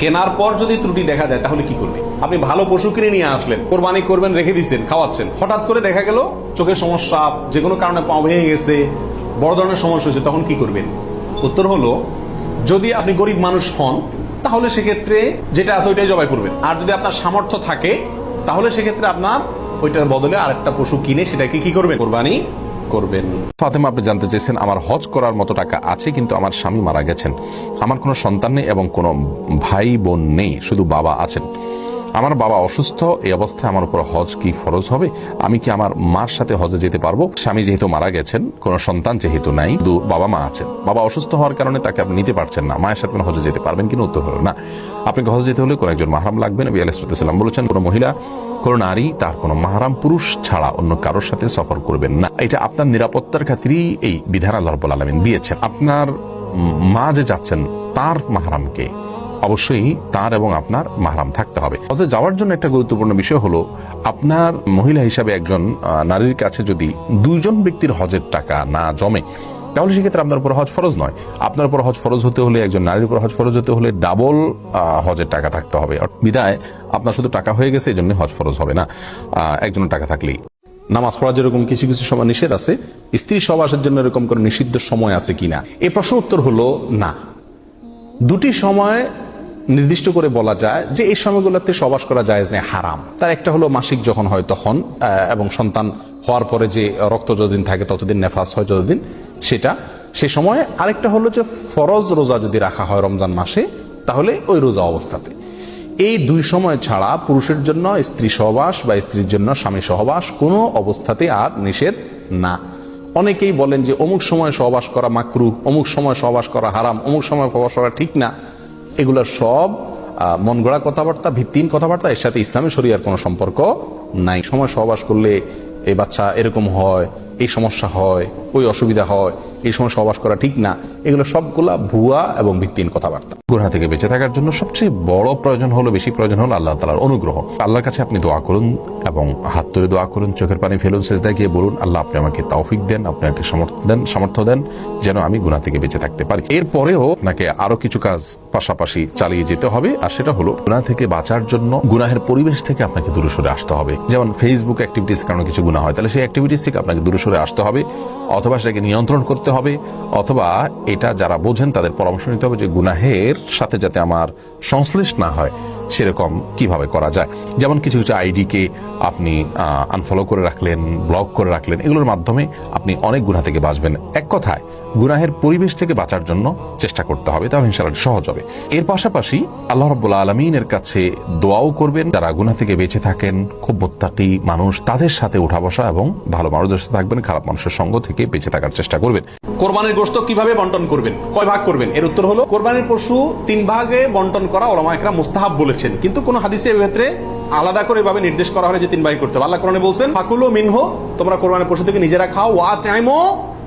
কেনার পর যদি ত্রুটি দেখা যায় তাহলে কি করবে? আপনি ভালো পশু কিনে নিয়ে আসলেন, কোরবানি করবেন, রেখে দিচ্ছেন, খাওয়াচ্ছেন, হঠাৎ করে দেখা গেল চোখের সমস্যা, যে কোনো কারণে পা ভেঙে গেছে, বড় ধরনের সমস্যা হয়েছে, তখন কি করবেন? উত্তর হলো, যদি আপনি গরিব মানুষ হন তাহলে সেক্ষেত্রে যেটা আছে ওইটাই জবাই করবেন। আর যদি আপনার সামর্থ্য থাকে তাহলে সেক্ষেত্রে আপনার ওইটার বদলে আরেকটা পশু কিনে সেটাকে কি করবেন? কোরবানি করবেন। ফাতেমা, আপনি জানতে চেয়েছেন আমার হজ করার মতো টাকা আছে, কিন্তু আমার স্বামী মারা গেছেন, আমার কোনো সন্তান নেই এবং কোনো ভাই বোন নেই, শুধু বাবা আছেন। আমার বাবা অসুস্থ, এই অবস্থায় আমার উপর হজ কি ফরজ হবে? আমি কি আমার মার সাথে হজে যেতে পারবো? স্বামী যেহেতু মারা গেছেন, কোনো সন্তান যেহেতু নাই, শুধু বাবা মা আছেন, বাবা অসুস্থ হওয়ার কারণে তাকে আপনি নিতে পারছেন না, মায়ের সাথে হজে যেতে পারবেন কিনা? উত্তর হলো না। আপনাকে হজে যেতে হলে কোনো একজন মাহরাম লাগবে। নবী আলাইহিস সালাম বলেছেন, কোনো মহিলা, কোনো নারী তার কোনো মাহরাম পুরুষ ছাড়া অন্য কারোর সাথে সফর করবেন না। এটা আপনার নিরাপত্তার খাতিরেই এই বিধান আল্লাহ রাব্বুল আলামিন দিয়েছেন। আপনার মা যে যাচ্ছেন তার মাহরামকে অবশ্যই তার এবং আপনার মাহরাম থাকতে হবে। হজে যাওয়ার জন্য একটা গুরুত্বপূর্ণ বিষয় হলো, আপনার মহিলা হিসাবে একজন নারীর কাছে যদি দুইজন ব্যক্তির হজের টাকা না জমে তাহলে সেক্ষেত্রে আপনার উপর হজ ফরজ নয়। আপনার উপর হজ ফরজ হতে হলে, একজন নারীর উপর হজ ফরজ হতে হলে ডাবল হজের টাকা থাকতে হবে। বিদায় আপনার শুধু টাকা হয়ে গেছে, এই জন্য হজ ফরজ হবে না একজনের টাকা থাকলেই। নামাজ পড়া যেরকম কিছু কিছু সময় নিষেধ আছে, স্ত্রী সহবাসের জন্য এরকম করে নিষিদ্ধ সময় আছে কিনা, এই প্রশ্ন উত্তর হলো না। দুটি সময় নির্দিষ্ট করে বলা যায় যে এই সময়গুলোতে সহবাস করা জায়েজ নেই, হারাম। তার একটা হলো মাসিক যখন হয় তখন, এবং সন্তান হওয়ার পরে যে রক্ত যতদিন থাকে ততদিন, নেফাস হয় যতদিন, সেটা সেই সময়। আরেকটা হলো যে ফরজ রোজা যদি রাখা হয় রমজান মাসে, তাহলে ওই রোজা অবস্থাতে। এই দুই সময় ছাড়া পুরুষের জন্য স্ত্রী সহবাস বা স্ত্রীর জন্য স্বামী সহবাস কোনো অবস্থাতে আর নিষেধ না। অনেকেই বলেন যে অমুক সময় সহবাস করা মাকরু, অমুক সময় সহবাস করা হারাম, অমুক সময় সহবাস করা ঠিক না। এগুলো সব মন গড়া কথাবার্তা, ভিত্তিহীন কথাবার্তা। এর সাথে ইসলামের শরিয়ার কোনো সম্পর্ক নাই। সময় সহবাস করলে এই বাচ্চা এরকম হয়, এই সমস্যা হয়, ওই অসুবিধা হয়, এই সময় সহবাস করা ঠিক না, এগুলো সবগুলা ভুয়া এবং ভিত্তিহীন কথাবার্তা। গুনাহ থেকে বেঁচে থাকার জন্য সবচেয়ে বড় প্রয়োজন হলো, বেশি প্রয়োজন হলো আল্লাহ তাআলার অনুগ্রহ। আল্লাহর কাছে আপনি দোয়া করুন এবং হাত তুলে দোয়া করুন, চোখের পানি ফেলুন, সিজদায় গিয়ে বলুন, আল্লাহ আপনি আমাকে তৌফিক দেন, আপনি আমাকে সামর্থ্য দেন যেন আমি গুনাহ থেকে বেঁচে থাকতে পারি। এরপরেও আপনাকে আরো কিছু কাজ পাশাপাশি চালিয়ে যেতে হবে, আর সেটা হলো গুনাহ থেকে বাঁচার জন্য গুনাহের পরিবেশ থেকে আপনাকে দূরে সরে আসতে হবে। যেমন ফেসবুক অ্যাক্টিভিটিস কারণে কিছু গুনাহ হয়, তাহলে সেই অ্যাক্টিভিটিস থেকে আপনাকে দূরে সরে আসতে হবে, অথবা সেটাকে নিয়ন্ত্রণ করতে হবে, অথবা এটা যারা বোঝেন তাদের পরামর্শ নিতে হবে যে গুনাহের সাথে যাতে আমার সংশ্লিষ্ট না হয় সেরকম কিভাবে করা যায়। যেমন কিছু কিছু আইডিকে আপনি আনফলো করে রাখলেন, ব্লক করে রাখলেন, এগুলোর মাধ্যমে আপনি অনেক গুনাহ থেকে বাঁচবেন। এক কথায় গুনাহের পরিবেশ থেকে বাঁচার জন্য চেষ্টা করতে হবে, তাহলে ইনশাআল্লাহ সহজ হবে। এর পাশাপাশি আল্লাহ রাব্বুল আলামিনের কাছে দোয়াও করবেন। যারা গুনাহ থেকে বেঁচে থাকেন, খুব মুত্তাকি মানুষ, তাদের সাথে উঠা বসা এবং ভালো মানুষদের সাথে থাকবেন, খারাপ মানুষের সঙ্গ থেকে বেঁচে থাকার চেষ্টা করবেন। কোরবানির গোশত কিভাবে বন্টন করবেন, কয় ভাগ করবেন? এর উত্তর হলো, কোরবানির পশু 3 ভাগে বন্টন করা উলামা ইকরাম মুস্তাহাব বলেছেন, কিন্তু কোন হাদিসে এর ক্ষেত্রে আলাদা করে এভাবে নির্দেশ করা হয় যে 3 ভাগ করতে হবে। আল্লাহ কোরআনে বলছেন, ফাকুলু মিনহু, তোমরা কোরবানির পশু থেকে নিজেরা খাও, ওয়া আতইমু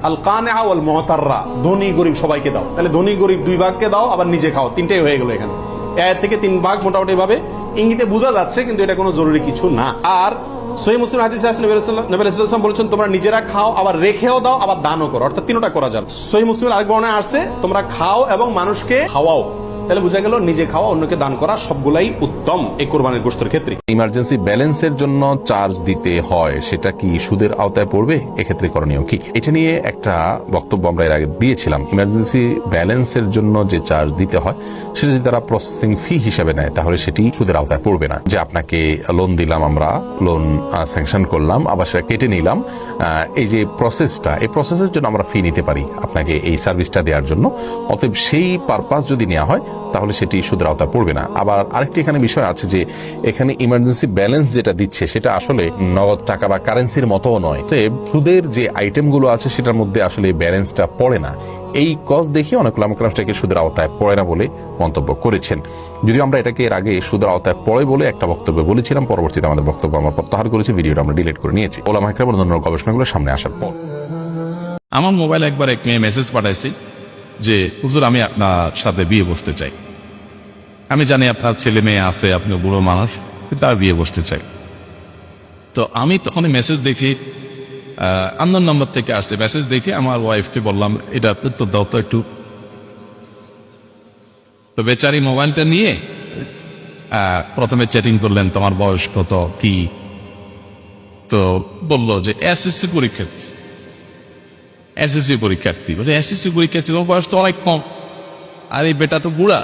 আল কানিআ ওয়াল মুতাররা, ধনী গরিব সবাইকে দাও। তাহলে ধনী গরিব 2 ভাগকে দাও, আবার নিজে খাও, 3টাই হয়ে গেল এখানে। এর থেকে 3 ভাগ মোটামুটি ভাবে ইঙ্গিতে বোঝা যাচ্ছে, কিন্তু এটা কোনো জরুরি কিছু না। আর সহিহ মুসলিম হাদিসে আছে, নবী আলাইহিস সালাম বলেছেন, তোমরা নিজেরা খাও, আবার রেখেও দাও, আবার দানও করো, অর্থাৎ 3টা করা যাবে। সহিহ মুসলিম আরেক বর্ণনায় আসছে, তোমরা খাও এবং মানুষকে খাওয়াও। তাহলে বোঝা গেল নিজে খাওয়া, অন্যকে দান করা সবগুলাই উত্তম এই কোরবানির গোশতের ক্ষেত্রে। ইমার্জেন্সি ব্যালেন্সের জন্য চার্জ দিতে হয়, সেটা কি সুদের আওতায় পড়বে? এক্ষেত্রে করণীয় কি? এটা নিয়ে একটা বক্তব্য আমরা এর আগে দিয়েছিলাম। ইমার্জেন্সি ব্যালেন্সের জন্য যে চার্জ দিতে হয় সেটা যদি তারা প্রসেসিং ফি হিসেবে নেয় তাহলে সেটি সুদের আওতায় পড়বে না। যে আপনাকে লোন দিলাম, আমরা লোন স্যাংশন করলাম, আবার সেটা কেটে নিলাম, এই যে প্রসেসটা, এই প্রসেসের জন্য আমরা ফি নিতে পারি আপনাকে এই সার্ভিসটা দেওয়ার জন্য। অতএব সেই পারপাস যদি নেওয়া হয় তাহলে সেটি সুদের আওতায় পড়বে না। আবার আরেকটি এখানে বিষয় আছে যে এখানে ইমার্জেন্সি ব্যালেন্স যেটা দিচ্ছে সেটা আসলে নগদ টাকা বা কারেন্সির মতো নয়। তো সুদের যে আইটেমগুলো আছে সেটার মধ্যে আসলে ব্যালেন্সটা পড়ে না। এই কজ দেখে অনেক উলামা এটাকে সুদের আওতায় পড়ে না বলে মন্তব্য করেছেন। যদিও আমরা এটাকে এর আগে সুদের আওতায় পড়ে বলে একটা বক্তব্য বলেছিলাম, পরবর্তীতে আমাদের বক্তব্য আমরা প্রত্যাহার করেছি, ভিডিওটা আমরা ডিলিট করে নিয়েছি উলামা ইকরাম অন্যান্য গবেষণাগুলো সামনে আসার পর। আমার মোবাইল একবার এক মেয়ে মেসেজ পাঠাইছে যে, হুজুর আমি আপনার সাথে বিয়ে বসতে চাই। আমি জানি আপনার ছেলে মেয়ে আছে, আপনি বুড়ো মানুষ, কিন্তু তার বিয়ে বসতে চাই। তো আমি তখন মেসেজ দেখি, আননোন নাম্বার থেকে আসছে, মেসেজ দেখে আমার ওয়াইফকে বললাম, এটা উত্তর দাও তো একটু। তো বেচারি মোবাইলটা নিয়ে প্রথমে চ্যাটিং করলেন, তোমার বয়স কত, কি, তো বললো যে এসএসসি পরীক্ষার্থী। এসএসসি পরীক্ষার্থী বলে, এসএসসি পরীক্ষার্থী, তোমার বয়স তো অনেক কম, আর এই বেটা তো বুড়া,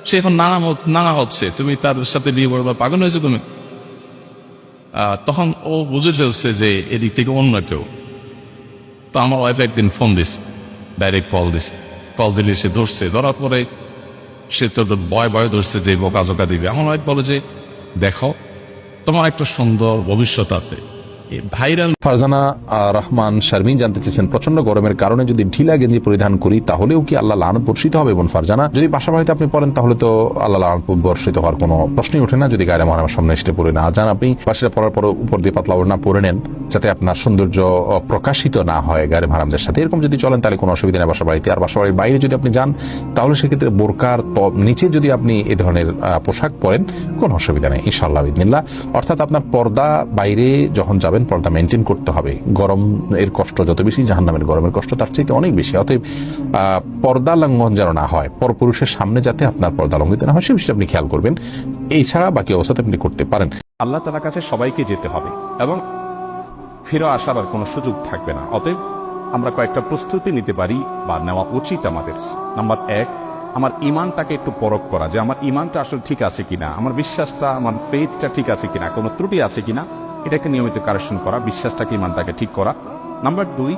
সে এখন নানা হচ্ছে, তুমি তার সাথে বিয়ে করবে, পাগল হয়েছে তুমি? তখন ও বুঝে ফেলছে যে এদিক থেকে অন্য কেউ। তো আমার ওয়াইফ একদিন ফোন দিস, ডাইরেক্ট কল দিলে সে ধরছে, ধরার পরে সে তো ভয় ধরছে যে বোকা দিবে। আমার ওয়াইফ বলে যে দেখো, তোমার একটা সুন্দর ভবিষ্যৎ আছে, ভাইরাল। ফারজানা রহমান শারমিন জানতে চেয়েছেন, প্রচন্ড গরমের কারণে যদি ঢিলা গেঞ্জি পরিধান করি তাহলেও কি আল্লাহ লানত বর্ষিত হবে? বোন ফারজানা, যদি বাসা বাড়িতে আপনি পড়েন তাহলে তো আল্লাহ লানত বর্ষিত হওয়ার কোনো প্রশ্নই ওঠে না, যদি গায়ে মহানামের সামনে এসে পড়ে না যান। আপনি বাসাটা পড়ার পর উপর দিয়ে পাতলা ওড়না পরে নেন, যাতে আপনার সৌন্দর্য প্রকাশিত না হয় গায়ে মহারামদের সাথে। এরকম যদি চলেন তাহলে কোনো অসুবিধা নেই বাসা বাড়িতে। আর বাসা বাড়ির বাইরে যদি আপনি যান তাহলে সেক্ষেত্রে বোরকার নিচে যদি আপনি এ ধরনের পোশাক পরেন কোনো অসুবিধা নেই ইনশাআল্লাহ বিদিনিল্লাহ। অর্থাৎ আপনার পর্দা বাইরে যখন যাবেন পর্দা মেনটেন করতে হবে। গরম এর কষ্ট যত বেশি, জাহান্নামের গরমের কষ্ট তার চাইতে অনেক বেশি। অতএব পর্দা লঙ্ঘন যেন না হয়, পরপুরুষের সামনে যাতে আপনার পর্দা লঙ্ঘিত না হয় সে বিষয়টা আপনি খেয়াল করবেন। এছাড়া বাকি অবস্থাতে আপনি করতে পারেন। আল্লাহ তাআলার কাছে সবাইকে যেতে হবে এবং ফিরে আসার আর কোনো সুযোগ থাকবে না। অতএব আমরা কয়েকটা প্রস্তুতি নিতে পারি বা নেওয়া উচিত আমাদের। নাম্বার 1, আমার ইমানটাকে একটু পরখ করা, যে আমার ইমানটা আসলে ঠিক আছে কিনা, আমার বিশ্বাসটা, আমার ফেথটা ঠিক আছে কিনা, কোনো ত্রুটি আছে কিনা, এটাকে নিয়মিত কারেকশন করা, বিশ্বাসটাকে, ইমানটাকে ঠিক করা। নাম্বার 2,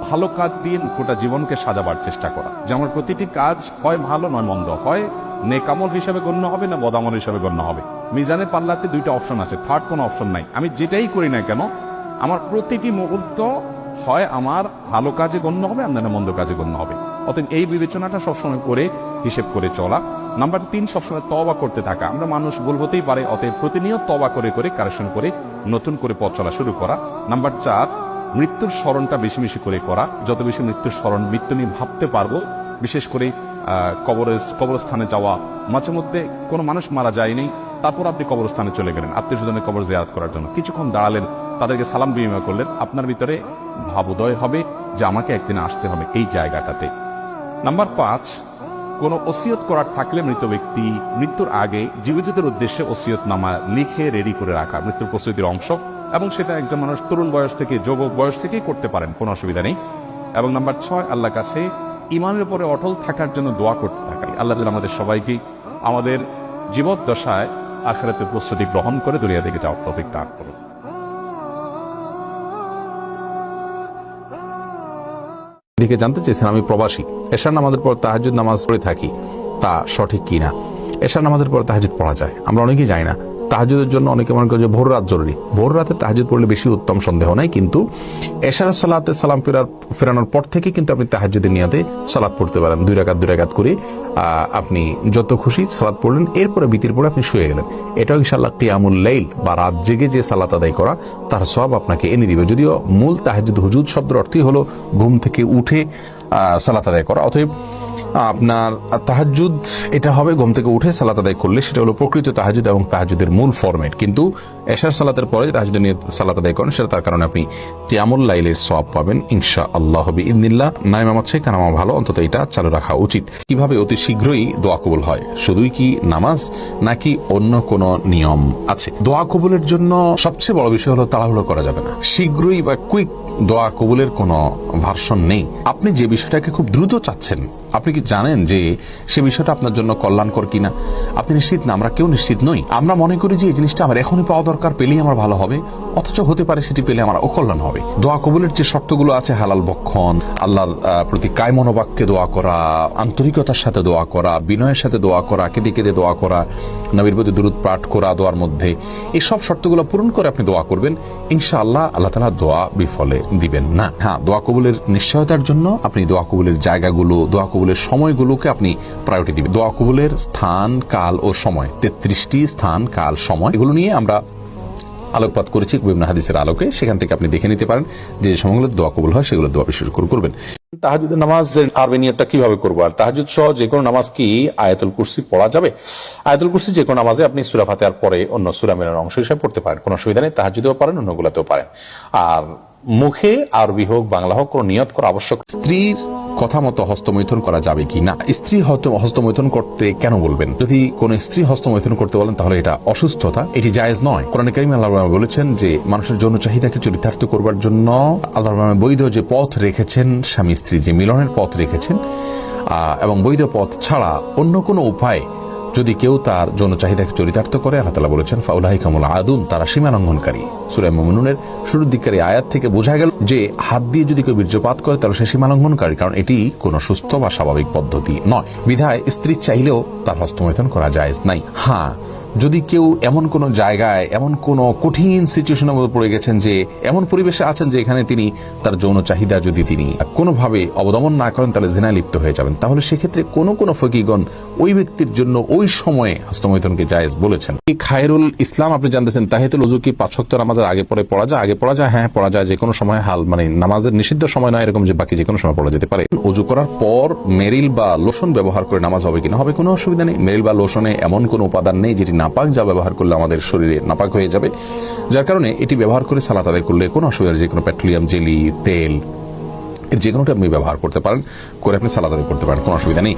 ভালো কাজ দিয়ে গোটা জীবনকে সাজাবার চেষ্টা করা, যে আমার প্রতিটি কাজ হয় ভালো নয় মন্দ, হয় নেকামল হিসাবে গণ্য হবে না বদামল হিসাবে গণ্য হবে। মিজানের পাল্লাতে 2টা অপশন আছে, থার্ড কোনো অপশন নাই। আমি যেটাই করি না কেন আমার প্রতিটি মুহূর্ত হয় আমার ভালো কাজে গণ্য হবে, আপনার মন্দ কাজে গণ্য হবে। অতএব এই বিবেচনাটা সবসময় করে হিসেব করে চলা। নাম্বার 3, সবসময় তওবা করতে থাকা। আমরা মানুষ ভুল হতেই পারে, অতএব প্রতিনিয়ত তওবা করে করে কারেকশন করে নতুন করে পথ চলা শুরু করা। নাম্বার 4, মৃত্যুর স্মরণটা বেশি বেশি করে করা। যত বেশি মৃত্যুর স্মরণ, মৃত্যু নিয়ে ভাবতে পারবো, বিশেষ করে কবরস্থানে যাওয়া। মাঝে মধ্যে কোনো মানুষ মারা যায়নি, তারপর আপনি কবরস্থানে চলে গেলেন আত্মীয় স্বজনের কবর জিয়ারত করার জন্য, কিছুক্ষণ দাঁড়ালেন, তাদেরকে সালাম বিনিময় করলেন, আপনার ভিতরে ভাবোদয় হবে যে আমাকে একদিন আসতে হবে এই জায়গাটাতে। নাম্বার 5, কোনো ওসিয়ত করার থাকলে মৃত ব্যক্তি মৃত্যুর আগে জীবিতদের উদ্দেশ্যে ওসিয়তনামা লিখে রেডি করে রাখা, মৃত্যুর প্রস্তুতির অংশ। এবং সেটা একজন মানুষ তরুণ বয়স থেকে, যুবক বয়স থেকেই করতে পারেন, কোনো অসুবিধা নেই। এবং নাম্বার 6, আল্লাহর কাছে ইমানের উপরে অটল থাকার জন্য দোয়া করতে থাকা। আল্লাহ আমাদের সবাইকে আমাদের জীবদ্দশায় আখিরাতের প্রস্তুতি গ্রহণ করে দুনিয়া থেকে যাওয়ার তৌফিক দান করুন। এদিকে জানতে চেয়েছেন, আমি প্রবাসী, এশার নামাজের পর তাহাজ্জুদ নামাজ পড়ে থাকি, তা সঠিক কিনা? এশার নামাজের পর তাহাজ্জুদ পড়া যায়, আমরা অনেকেই যাই না। তাহাজ্জুদের জন্য অনেকে মনে করে যে ভোর রাত জরুরি, ভোর রাতে তাহাজ্জুদ পড়লে বেশি উত্তম, সন্দেহ নাই। কিন্তু এশার সালাতে সালাম ফেরানোর পর থেকে কিন্তু আপনি তাহাজ্জুদের নিয়তে সালাত পড়তে পারেন, 2 রাকাত করে আপনি যত খুশি সালাত পড়লেন, এরপরে বিতির পরে আপনি শুয়ে গেলেন। এটাও ইনশাআল্লাহ কিয়ামুল লাইল বা রাত জেগে যে সালাত আদায় করা তার সওয়াব আপনাকে এনে দিবে। যদিও মূল তাহাজ্জুদ, হুজুদ শব্দের অর্থই হলো ঘুম থেকে উঠে সালাত আদায় করা। অতএব আপনার তাহাজ্জুদ এটা হবে ঘুম থেকে উঠে সালাত আদায় করলে, সেটা হলো প্রকৃত তাহাজ্জুদ এবং তাহাজ্জুদের মূল ফরম্যাট। কিন্তু এশার সালাতের পরে তাহাজ্জুদ নিয়ে সালাত আদায় করেন, সেটা তার কারণে আপনি কিয়ামুল লাইলের সওয়াব পাবেন ইনশাআল্লাহ বিইذনিল্লাহ। নাইমা হচ্ছে কানামা ভালো, অন্তত এটা চালু রাখা উচিত। কিভাবে অতি শীঘ্রই দোয়া কবুল হয়? শুধুই কি নামাজ নাকি অন্য কোনো নিয়ম আছে? দোয়া কবুলের জন্য সবচেয়ে বড় বিষয় হলো তাড়াহুড়ো করা যাবে না। শীঘ্রই বা কুইক দোয়া কবুলের কোনো ভার্সন নেই। আপনি যে বিষয়টাকে খুব দ্রুত চাচ্ছেন, আপনি কি জানেন যে সে বিষয়টা আপনার জন্য কল্যাণকর কিনা? আপনি নিশ্চিত না, আমরা কেউ নিশ্চিত নই। আমরা মনে করি যে এই জিনিসটা আমার এখনই পাওয়া দরকার, পেলেই আমার ভালো হবে, অথচ হতে পারে সেটি পেলে আমার অকল্যাণ হবে। দোয়া কবুলের যে শর্তগুলো আছে, হালাল বক্ষণ, আল্লাহর প্রতি কায় মনোবাক্যে দোয়া করা, আন্তরিকতার সাথে দোয়া করা, বিনয়ের সাথে দোয়া করা, কেঁদে কেঁদে দোয়া করা, নবীর প্রতি দুরূদ পাঠ করা দোয়ার মধ্যে, এই সব শর্তগুলো পূরণ করে আপনি দোয়া করবেন, ইনশাআল্লাহ আল্লাহ তাআলা দোয়া বিফলে দিবেন না। হ্যাঁ, দোয়া কবুলের নিশ্চয়তার জন্য আপনি দোয়া কবুলের জায়গাগুলো, দোয়া কবুলের সময়গুলোকে আপনি প্রায়োরিটি দিবেন। দোয়া কবুলের স্থান, কাল ও সময়, 33টি স্থান, কাল, সময়, এগুলো নিয়ে আমরা আলোকপাত করেছি বিভিন্ন হাদিসের আলোকে। সেখান থেকে আপনি দেখে নিতে পারেন যে সময়গুলো দোয়া কবুল হয়, সেগুলো দোয়া বিশেষ করে করবেন। তাহাজ্জুদের নামাজের আরবি নিয়তটা কিভাবে করবো? আর তাহাজ্জুদ সহ যে কোনো নামাজ কি আয়াতুল কুরসি পড়া যাবে? আয়াতুল কুরসি যে কোনো নামাজে আপনি সূরা ফাতিহার পরে অন্য সূরা মিলানোর অংশ হিসেবে পড়তে পারেন, কোনো অসুবিধা নেই। তাহাজ্জুদেও পারেন, অন্যগুলোতেও পারেন। আর মুখে আরবি হোক বাংলা হোক কোনো নিয়ত করা আবশ্যক। স্ত্রীর কথা মতো হস্তমৈথুন করা যাবে কি না? স্ত্রী হস্তমৈথুন করতে কেন বলবেন? যদি কোন স্ত্রী হস্তমৈথুন করতে বলেন তাহলে এটা অসুস্থতা, এটি জায়েজ নয়। কোরআনে কারিমে আল্লাহ বলেছেন যে মানুষের যৌন চাহিদাকে চরিতার্থ করবার জন্য আল্লাহ বৈধ যে পথ রেখেছেন, স্বামী স্ত্রীর যে মিলনের পথ রেখেছেন, এবং বৈধ পথ ছাড়া অন্য কোনো উপায় যদি কেউ তার যৌন চাহিদাকে চরিতার্থ করে, আল্লাহ তাআলা বলেছেন ফাউলাইকামুল আদুন, তারা সীমা লঙ্ঘনকারী। সূরা মুমিনুনের শুরুর দিকের আয়াত থেকে বোঝা গেল যে হাত দিয়ে যদি কেউ বীর্যপাত করে তাহলে সে সীমা লঙ্ঘনকারী, কারণ এটি কোনো সুস্থ বা স্বাভাবিক পদ্ধতি নয়। বিধায় স্ত্রী চাইলেও তার হস্তমৈথুন করা জায়েজ নাই। হ্যাঁ, যদি কেউ এমন কোন জায়গায় এমন কোন কঠিন সিচুয়েশনের মধ্যে পড়ে গেছেন, যে এমন পরিবেশে আছেন যে এখানে তিনি তার যৌন চাহিদা যদি তিনি কোনোভাবে অবদমন না করেন তাহলে জিনায় লিপ্ত হয়ে যাবেন, তাহলে সেক্ষেত্রে কোন কোন ফকিগণ ওই ব্যক্তির জন্য ওই সময়ে হস্তমৈথুনকে জায়েজ বলেছেন। খায়রুল ইসলাম আপনি জানতেছেন তাহিয়াতুল ওযু কি 5 ওয়াক্ত নামাজের আগে পরে পড়া যায়? আগে পড়া যায়, হ্যাঁ পড়া যায়, যে কোনো সময়। হাল মানে নামাজের নিষিদ্ধ সময় নয় এরকম যে বাকি যে কোনো সময় পড়া যেতে পারে। ওযু করার পর মেরিল বা লোশন ব্যবহার করে নামাজ হবে কিনা? হবে, কোনো অসুবিধা নেই। মেরিল বা লোশনে এমন কোনো উপাদান নেই যেটি নাপাক, যা ব্যবহার করলে আমাদের শরীরে নাপাক হয়ে যাবে, যার কারণে এটি ব্যবহার করে সালাত আদায় করলে কোনো অসুবিধা। যে কোনো পেট্রোলিয়াম জেলি, তেল, এর যে কোনোটা আপনি ব্যবহার করতে পারেন, করে আপনি সালাত আদায় করতে পারেন, কোনো অসুবিধা নেই।